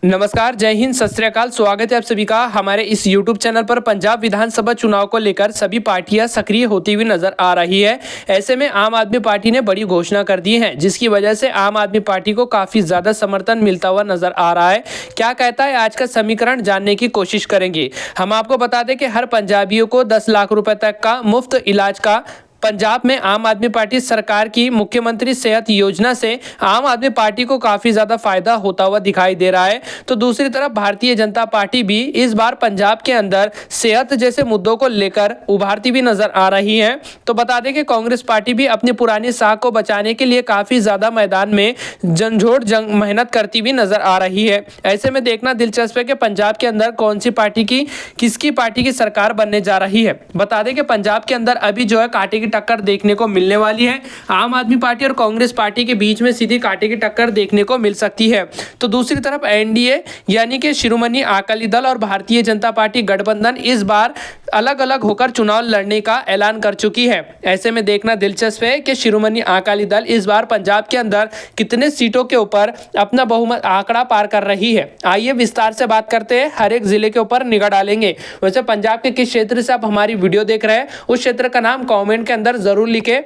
नमस्कार, जय हिंद, सत श्री अकाल। स्वागत है आप सभी का हमारे इस YouTube चैनल पर। पंजाब विधानसभा चुनाव को लेकर सभी पार्टियां सक्रिय होती हुई नजर आ रही है। ऐसे में आम आदमी पार्टी ने बड़ी घोषणा कर दी है, जिसकी वजह से आम आदमी पार्टी को काफी ज्यादा समर्थन मिलता हुआ नजर आ रहा है। क्या कहता है आज का समीकरण, जानने की कोशिश करेंगे। हम आपको बता दें कि हर पंजाबियों को 10 लाख रुपए तक का मुफ्त इलाज का पंजाब में आम आदमी पार्टी सरकार की मुख्यमंत्री सेहत योजना से आम आदमी पार्टी को काफी ज्यादा फायदा होता हुआ दिखाई दे रहा है। तो दूसरी तरफ भारतीय जनता पार्टी भी इस बार पंजाब के अंदर सेहत जैसे मुद्दों को लेकर उभारती भी नजर आ रही है। तो बता दें कि कांग्रेस पार्टी भी अपनी पुरानी साख को बचाने के लिए काफी ज्यादा मैदान में जंग मेहनत करती भी नजर आ रही है। ऐसे में देखना दिलचस्प है कि पंजाब के अंदर कौन सी पार्टी की, किसकी पार्टी की सरकार बनने जा रही है। बता दें कि पंजाब के अंदर अभी जो है कांटे की टक्कर देखने को मिलने वाली है। आम आदमी पार्टी और कांग्रेस पार्टी के बीच में सीधी कांटे की टक्कर देखने को मिल सकती है। तो दूसरी तरफ एनडीए यानी कि शिरोमणि अकाली दल और भारतीय जनता पार्टी गठबंधन इस बार अलग अलग होकर चुनाव लड़ने का ऐलान कर चुकी है। ऐसे में देखना दिलचस्प है कि शिरोमणि अकाली दल इस बार पंजाब के अंदर कितने सीटों के ऊपर अपना बहुमत आंकड़ा पार कर रही है। आइए विस्तार से बात करते हैं, हर एक जिले के ऊपर निगाह डालेंगे। वैसे पंजाब के किस क्षेत्र से आप हमारी वीडियो देख रहे हैं, उस क्षेत्र का नाम कमेंट के अंदर जरूर लिखें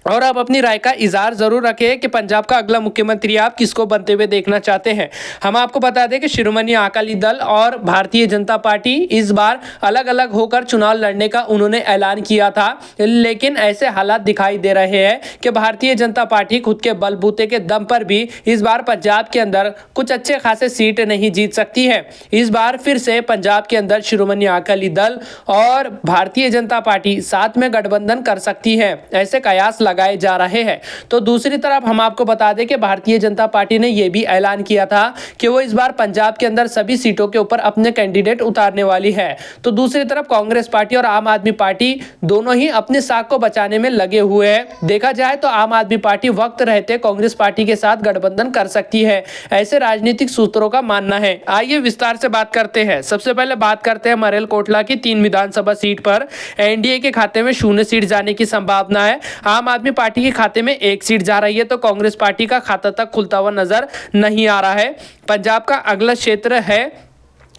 और आप अपनी राय का इजहार जरूर रखें कि पंजाब का अगला मुख्यमंत्री आप किसको बनते हुए देखना चाहते हैं। हम आपको बता दें कि शिरोमणि अकाली दल और भारतीय जनता पार्टी इस बार अलग अलग होकर चुनाव लड़ने का उन्होंने ऐलान किया था, लेकिन ऐसे हालात दिखाई दे रहे हैं कि भारतीय जनता पार्टी खुद के बलबूते के दम पर भी इस बार पंजाब के अंदर कुछ अच्छे खासे सीट नहीं जीत सकती है। इस बार फिर से पंजाब के अंदर शिरोमणि अकाली दल और भारतीय जनता पार्टी साथ में गठबंधन कर सकती है, ऐसे कयास लगाए जा रहे हैं। तो दूसरी तरफ हम आपको बता दें कि भारतीय जनता पार्टी ने यह भी ऐलान किया था कि वो इस बार पंजाब के अंदर सभी सीटों के ऊपर अपने कैंडिडेट उतारने वाली है। तो दूसरी तरफ कांग्रेस पार्टी और आम आदमी पार्टी दोनों ही अपने साख को बचाने में लगे हुए हैं। देखा जाए तो आम आदमी पार्टी वक्त रहते कांग्रेस पार्टी के साथ गठबंधन कर सकती है, ऐसे राजनीतिक सूत्रों का मानना है। आइए विस्तार से बात करते हैं। सबसे पहले बात करते हैं मरेलकोटला की 3 विधानसभा सीट पर एनडीए के खाते में 0 सीट जाने की संभावना है। आम आदमी पार्टी के खाते में 1 सीट जा रही है, तो कांग्रेस पार्टी का खाता तक खुलता हुआ नजर नहीं आ रहा है। पंजाब का अगला क्षेत्र है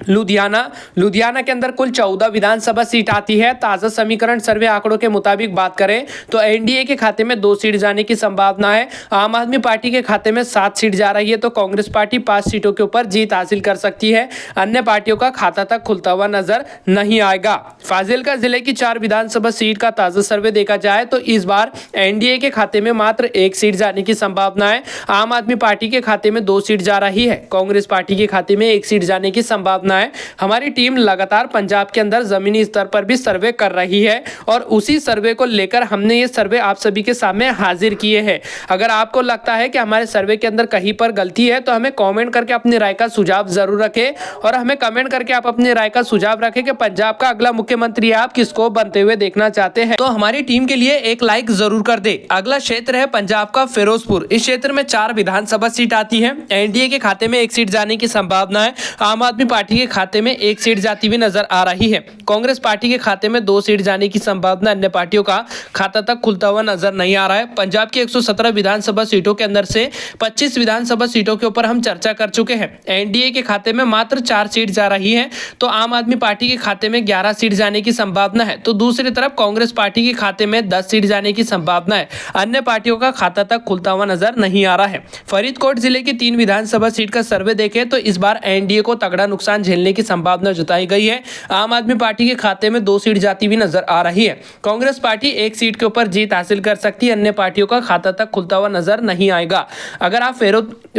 लुधियाना के अंदर कुल 14 विधानसभा सीट आती है। ताजा समीकरण सर्वे आंकड़ों के मुताबिक बात करें तो एनडीए के खाते में 2 सीट जाने की संभावना है। आम आदमी पार्टी के खाते में 7 सीट जा रही है, तो कांग्रेस पार्टी 5 सीटों के ऊपर जीत हासिल कर सकती है। अन्य पार्टियों का खाता तक खुलता हुआ नजर नहीं आएगा। फाजिल्का जिले की 4 विधानसभा सीट का ताजा सर्वे देखा जाए तो इस बार एनडीए के खाते में मात्र 1 सीट जाने की संभावना है। आम आदमी पार्टी के खाते में 2 सीट जा रही है, कांग्रेस पार्टी के खाते में 1 सीट जाने की संभावना है। हमारी टीम लगातार पंजाब के अंदर जमीनी स्तर पर भी सर्वे कर रही है और उसी सर्वे को लेकर हमने ये सर्वे आप सभी के सामने हाजिर किए हैं। अगर आपको लगता है कि हमारे सर्वे के अंदर कहीं पर गलती है तो हमें कमेंट करके अपनी राय का सुझाव जरूर रखें और हमें कमेंट करके आप अपनी राय का सुझाव रखें कि पंजाब का अगला मुख्यमंत्री आप किसको बनते हुए देखना चाहते हैं। तो हमारी टीम के लिए एक लाइक जरूर कर दे। अगला क्षेत्र है पंजाब का फिरोजपुर। इस क्षेत्र में 4 विधानसभा सीट आती है। एनडीए के खाते में 1 सीट जाने की संभावना है। आम आदमी पार्टी के खाते में 1 सीट जाती हुई नजर आ रही है। कांग्रेस पार्टी के खाते में 2 सीट जाने की संभावना। अन्य पार्टियों का खाता तक खुलता हुआ नजर नहीं आ रहा है। पंजाब की 117 विधानसभा सीटों के अंदर से 25 विधानसभा सीटों के ऊपर हम चर्चा कर चुके हैं। एनडीए के खाते में मात्र 4 सीट जा रही है, तो आम आदमी पार्टी के खाते में 11 सीट जाने की संभावना है। तो दूसरी तरफ कांग्रेस पार्टी के खाते में 10 सीट जाने की संभावना है। अन्य पार्टियों का खाता तक खुलता हुआ नजर नहीं आ रहा है। फरीदकोट जिले की 3 विधानसभा सीट का सर्वे देखें तो इस बार एनडीए को तगड़ा नुकसान झेलने की संभावना जताई गई है। आम आदमी पार्टी के खाते में 2 सीट जाती हुई नजर आ रही है। कांग्रेस पार्टी 1 सीट के ऊपर जीत हासिल कर सकती है। अन्य पार्टियों का खाता तक खुलता हुआ नजर नहीं आएगा। अगर आप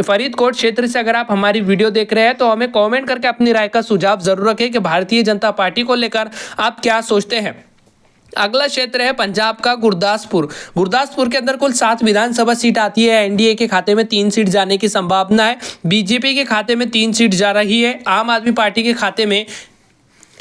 फरीदकोट क्षेत्र से अगर आप हमारी वीडियो देख रहे हैं तो हमें कमेंट करके अपनी राय का सुझाव जरूर रखें कि भारतीय जनता पार्टी को लेकर आप क्या सोचते हैं। अगला क्षेत्र है पंजाब का गुरदासपुर के अंदर कुल 7 विधानसभा सीट आती है। एनडीए के खाते में 3 सीट जाने की संभावना है। बीजेपी के खाते में 3 सीट जा रही है। आम आदमी पार्टी के खाते में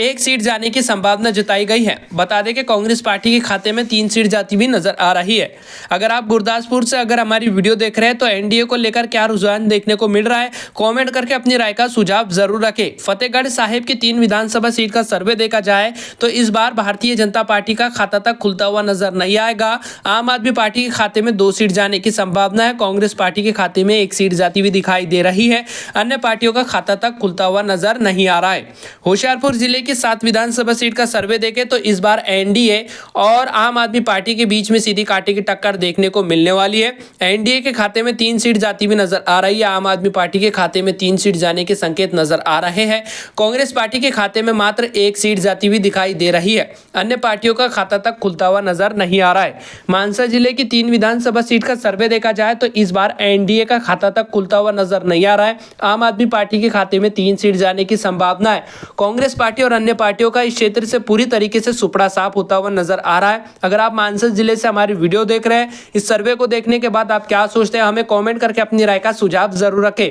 एक सीट जाने की संभावना जताई गई है। बता दें कि कांग्रेस पार्टी के खाते में 3 सीट जाती हुई नजर आ रही है। अगर आप गुरदासपुर से अगर हमारी वीडियो देख रहे हैं तो एनडीए को लेकर क्या रुझान देखने को मिल रहा है, कमेंट करके अपनी राय का सुझाव जरूर रखें। फतेहगढ़ साहिब की 3 विधानसभा सीट का सर्वे देखा जाए तो इस बार भारतीय जनता पार्टी का खाता तक खुलता हुआ नजर नहीं आएगा। आम आदमी पार्टी के खाते में 2 सीट जाने की संभावना है। कांग्रेस पार्टी के खाते में 1 सीट जाती हुई दिखाई दे रही है। अन्य पार्टियों का खाता तक खुलता हुआ नजर नहीं आ रहा है। होशियारपुर जिले की 7 विधानसभा सीट का सर्वे देखें तो इस बार एनडीए और आम आदमी पार्टी के बीच में सीधी कांटे की टक्कर देखने को मिलने वाली है। एनडीए के खाते में 3 सीट जाती हुई नजर आ रही है। आम आदमी पार्टी के खाते में 3 सीट जाने के संकेत नजर आ रहे हैं। कांग्रेस पार्टी के खाते में मात्र 1 सीट जाती हुई दिखाई दे रही है। अन्य पार्टियों का खाता तक खुलता हुआ नजर नहीं आ रहा है। मानसा जिले की 3 विधानसभा सीट का सर्वे देखा जाए तो इस बार एनडीए का खाता तक खुलता हुआ नजर नहीं आ रहा है। आम आदमी पार्टी के खाते में 3 सीट जाने की संभावना है। कांग्रेस पार्टी और अन्य पार्टियों का इस क्षेत्र से पूरी तरीके से सुपड़ा साफ होता हुआ नजर आ रहा है। अगर आप मानसा जिले से हमारी वीडियो देख रहे हैं, इस सर्वे को देखने के बाद आप क्या सोचते हैं, हमें कमेंट करके अपनी राय का सुझाव जरूर रखें।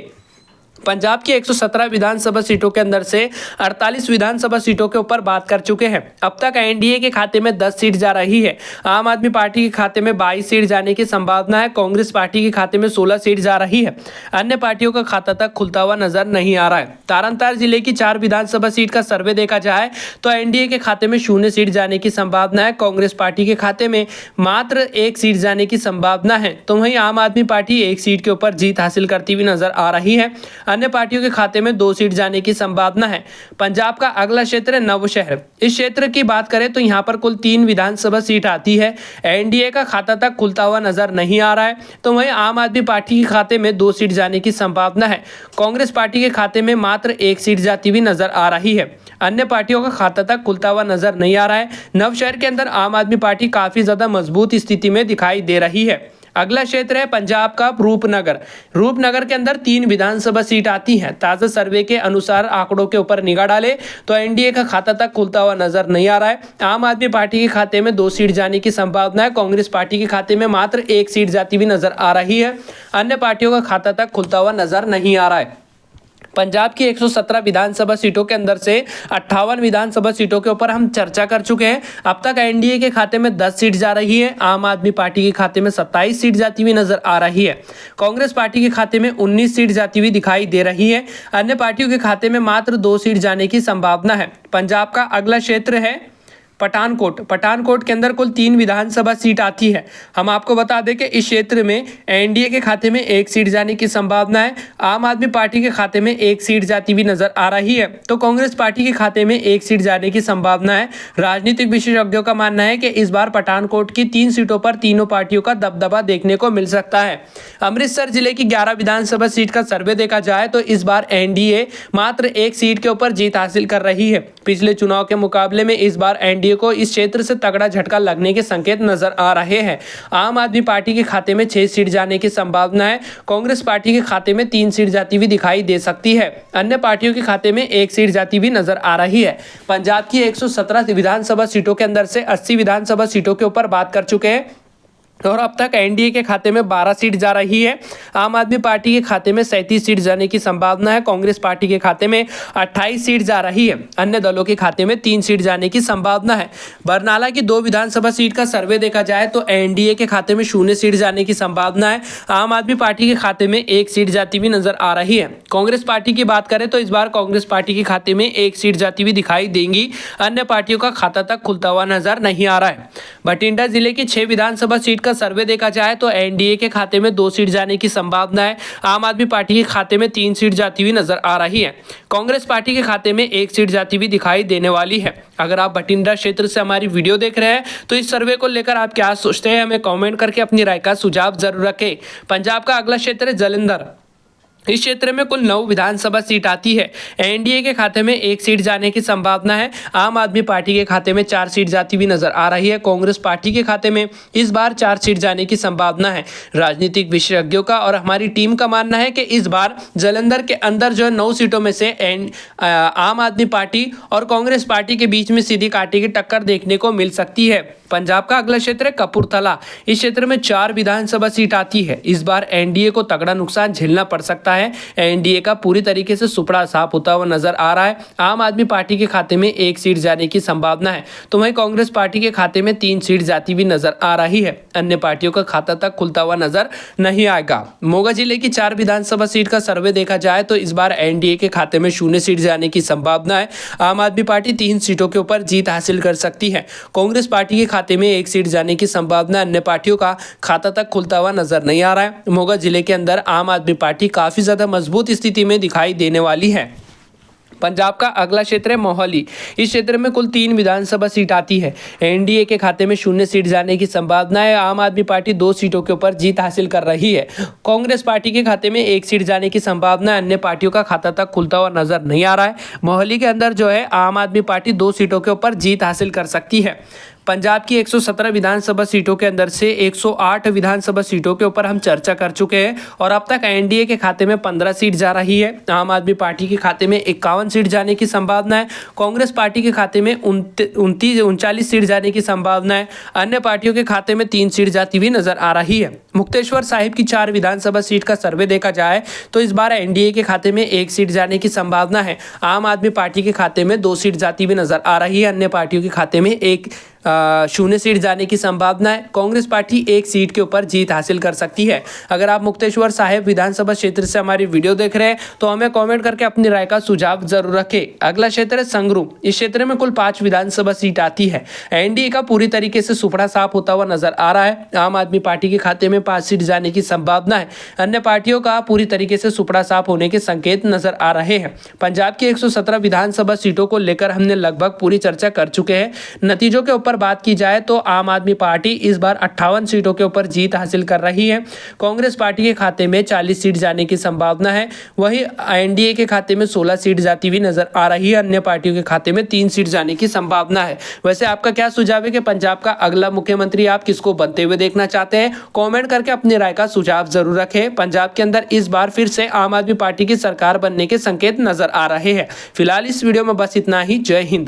पंजाब की 117 विधानसभा सीटों के अंदर से 48 विधानसभा सीटों के ऊपर बात कर चुके हैं। अब तक एनडीए के खाते में 10 सीट जा रही है। आम आदमी पार्टी के खाते में 22 सीट जाने की संभावना है। कांग्रेस पार्टी के खाते में 16 सीट जा रही है। अन्य पार्टियों का खाता तक खुलता हुआ नजर नहीं आ रहा है। तारनतार जिले की 4 विधानसभा सीट का सर्वे देखा जाए तो एनडीए के खाते में 0 सीट जाने की संभावना है। कांग्रेस पार्टी के खाते में मात्र 1 सीट जाने की संभावना है। तो वहीं आम आदमी पार्टी 1 सीट के ऊपर जीत हासिल करती हुई नजर आ रही है। अन्य पार्टियों के खाते में 2 सीट जाने की संभावना है। पंजाब का अगला क्षेत्र है नवशहर। इस क्षेत्र की बात करें तो यहां पर कुल 3 विधानसभा सीट आती है। एनडीए का खाता तक खुलता हुआ नजर नहीं आ रहा है। तो वहीं आम आदमी पार्टी के खाते में 2 सीट जाने की संभावना है। कांग्रेस पार्टी के खाते में मात्र 1 सीट जाती हुई नजर आ रही है। अन्य पार्टियों का खाता तक खुलता हुआ नजर नहीं आ रहा है। नवशहर के अंदर आम आदमी पार्टी काफी ज्यादा मजबूत स्थिति में दिखाई दे रही है। अगला क्षेत्र है पंजाब का रूपनगर। रूपनगर के अंदर 3 विधानसभा सीट आती हैं। ताजा सर्वे के अनुसार आंकड़ों के ऊपर निगाह डाले तो एनडीए का खाता तक खुलता हुआ नजर नहीं आ रहा है। आम आदमी पार्टी के खाते में 2 सीट जाने की संभावना है। कांग्रेस पार्टी के खाते में मात्र 1 सीट जाती हुई नजर आ रही है। अन्य पार्टियों का खाता तक खुलता हुआ नजर नहीं आ रहा है। पंजाब की 117 विधानसभा सीटों के अंदर से 58 विधानसभा सीटों के ऊपर हम चर्चा कर चुके हैं। अब तक एनडीए के खाते में 10 सीट जा रही है। आम आदमी पार्टी के खाते में 27 सीट जाती हुई नजर आ रही है। कांग्रेस पार्टी के खाते में 19 सीट जाती हुई दिखाई दे रही है। अन्य पार्टियों के खाते में मात्र 2 सीट जाने की संभावना है। पंजाब का अगला क्षेत्र है पठानकोट। पठानकोट के अंदर कुल 3 विधानसभा सीट आती है। हम आपको बता दें कि इस क्षेत्र में एनडीए के खाते में 1 सीट जाने की संभावना है। आम आदमी पार्टी के खाते में 1 सीट जाती हुई नजर आ रही है। तो कांग्रेस पार्टी के खाते में 1 सीट जाने की संभावना है। राजनीतिक विशेषज्ञों का मानना है कि इस बार पठानकोट की 3 सीटों पर तीनों पार्टियों का दबदबा देखने को मिल सकता है। अमृतसर जिले की 11 विधानसभा सीट का सर्वे देखा जाए तो इस बार एनडीए मात्र 1 सीट के ऊपर जीत हासिल कर रही है। पिछले चुनाव के मुकाबले में इस बार एनडीए को इस क्षेत्र से तगड़ा झटका लगने के संकेत नजर आ रहे हैं। आम आदमी पार्टी के खाते में 6 सीट जाने की संभावना है। कांग्रेस पार्टी के खाते में 3 सीट जाती हुई दिखाई दे सकती है। अन्य पार्टियों के खाते में 1 सीट जाती हुई नजर आ रही है। पंजाब की 117 विधानसभा सीटों के अंदर से 80 विधानसभा सीटों के ऊपर बात कर चुके हैं और अब तक एनडीए के खाते में 12 सीट जा रही है। आम आदमी पार्टी के खाते में 37 सीट जाने की संभावना है। कांग्रेस पार्टी के खाते में 28 सीट जा रही है। अन्य दलों के खाते में 3 सीट जाने की संभावना है। बरनाला की 2 विधानसभा सीट का सर्वे देखा जाए तो एनडीए के खाते में 0 सीट जाने की संभावना है। आम आदमी पार्टी के खाते में 1 सीट जाती हुई नजर आ रही है। कांग्रेस पार्टी की बात करें तो इस बार कांग्रेस पार्टी के खाते में 1 सीट जाती हुई दिखाई देंगी। अन्य पार्टियों का खाता तक खुलता हुआ नजर नहीं आ रहा है। बठिंडा जिले की 6 विधानसभा सीट सर्वे देखा जाए तो एनडीए के खाते में 2 सीट जाने की संभावना है। आम आदमी पार्टी के खाते में 3 सीट जाती हुई नजर आ रही है। कांग्रेस पार्टी के खाते में 1 सीट जाती हुई दिखाई देने वाली है। अगर आप बठिंडा क्षेत्र से हमारी वीडियो देख रहे हैं तो इस सर्वे को लेकर आप क्या सोचते हैं, हमें कमेंट करके अपनी राय का सुझाव जरूर रखें। पंजाब का अगला क्षेत्र है जालंधर। इस क्षेत्र में कुल 9 विधानसभा सीट आती है। एनडीए के खाते में 1 सीट जाने की संभावना है। आम आदमी पार्टी के खाते में 4 सीट जाती हुई नजर आ रही है। कांग्रेस पार्टी के खाते में इस बार 4 सीट जाने की संभावना है। राजनीतिक विशेषज्ञों का और हमारी टीम का मानना है कि इस बार जालंधर के अंदर जो 9 सीटों में से आम आदमी पार्टी और कांग्रेस पार्टी के बीच में सीधी कांटे की टक्कर देखने को मिल सकती है। पंजाब का अगला क्षेत्र है कपूरथला। इस क्षेत्र में 4 विधानसभा सीट आती है। इस बार एनडीए को तगड़ा नुकसान झेलना पड़ सकता है। है एनडीए का पूरी तरीके से सुपड़ा साफ होता हुआ नजर आ रहा है। आम आदमी पार्टी के खाते में 1 सीट जाने की संभावना है, तो वहीं कांग्रेस पार्टी के खाते में 3 सीट जाती हुई नजर आ रही है। अन्य पार्टियों का खाता तक खुलता हुआ नजर नहीं आएगा। मोगा जिले की 4 विधानसभा सीट का सर्वे देखा जाए तो इस बार एनडीए के खाते में 0 सीट जाने की संभावना है। आम आदमी पार्टी 3 सीटों के ऊपर जीत हासिल कर सकती है। कांग्रेस पार्टी के खाते में 1 सीट जाने की संभावना, अन्य पार्टियों का खाता तक खुलता हुआ नजर नहीं आ रहा है। मोगा जिले के अंदर आम आदमी पार्टी काफी ज्यादा मजबूत स्थिति में दिखाई देने वाली है। पंजाब का अगला क्षेत्र है मोहाली। इस क्षेत्र में कुल 3 विधानसभा सीट आती है। एनडीए के खाते में 0 सीट जाने की संभावना है। आम आदमी पार्टी 2 सीटों के ऊपर जीत हासिल कर रही है। कांग्रेस पार्टी के खाते में 1 सीट जाने की संभावना है। अन्य पार्टियों का खाता तक खुलता हुआ नजर नहीं आ रहा है। मोहाली के अंदर जो है आम आदमी पार्टी 2 सीटों के ऊपर जीत हासिल कर सकती है। पंजाब की 117 विधानसभा सीटों के अंदर से 108 विधानसभा सीटों के ऊपर हम चर्चा कर चुके हैं और अब तक एनडीए के खाते में 15 सीट जा रही है। आम आदमी पार्टी के खाते में 51 सीट जाने की संभावना है। कांग्रेस पार्टी के खाते में 39 सीट जाने की संभावना है। अन्य पार्टियों के खाते में 3 सीट जाती हुई नजर आ रही है। मुक्तेश्वर साहिब की 4 विधानसभा सीट का सर्वे देखा जाए तो इस बार एनडीए के खाते में 1 सीट जाने की संभावना है। आम आदमी पार्टी के खाते में 2 सीट जाती हुई नजर आ रही है। अन्य पार्टियों के खाते में 0 सीट जाने की संभावना है। कांग्रेस पार्टी 1 सीट के ऊपर जीत हासिल कर सकती है। अगर आप मुक्तेश्वर साहिब विधानसभा क्षेत्र से हमारी वीडियो देख रहे हैं तो हमें कमेंट करके अपनी राय का सुझाव जरूर रखें। अगला क्षेत्र है संगरूर। इस क्षेत्र में कुल 5 विधानसभा सीट आती है। एनडीए का पूरी तरीके से सुपड़ा साफ होता हुआ नजर आ रहा है। आम आदमी पार्टी के खाते में 5 सीट जाने की संभावना है। अन्य पार्टियों का पूरी तरीके से सुपड़ा साफ होने के संकेत नजर आ रहे हैं। पंजाब की 117 विधानसभा सीटों को लेकर हमने लगभग पूरी चर्चा कर चुके हैं। नतीजों के ऊपर बात की जाए तो आम आदमी पार्टी इस बार 58 सीटों के ऊपर जीत हासिल कर रही है। कांग्रेस पार्टी के खाते में 40 सीट जाने की संभावना है। वहीं एनडीए के खाते में 16 सीट जाती हुई नजर आ रही है। अन्य पार्टियों के खाते में 3 सीट जाने की संभावना है। वैसे आपका क्या सुझाव है कि पंजाब का अगला मुख्यमंत्री आप किसको बनते हुए देखना चाहते हैं? कमेंट करके अपनी राय का सुझाव जरूर रखें। पंजाब के अंदर इस बार फिर से आम आदमी पार्टी की सरकार बनने के संकेत नजर आ रहे हैं। फिलहाल इस वीडियो में बस इतना ही। जय हिंद।